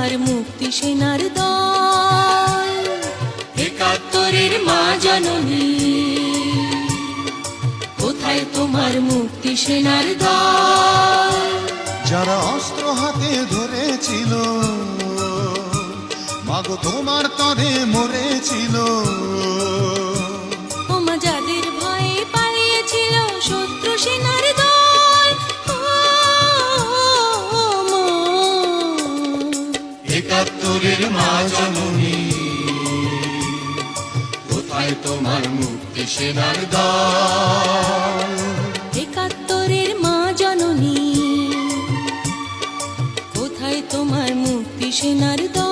তোমার মুক্তি সেনার দল, একাত্তরের মা জননী, কোথায় তোমার মুক্তি সেনার দল? যারা অস্ত্র হাতে ধরেছিল, মাগো তোমার তরে মরেছিল, ওমা যাদের ভয়ে পালিয়েছিল শত্রু সেনার দল, একাত্তরের মা জননী, কোথায় তোমার মুক্তি সেনার দল? একাত্তরের মা জননী, কোথায় তোমার মুক্তি সেনার দল?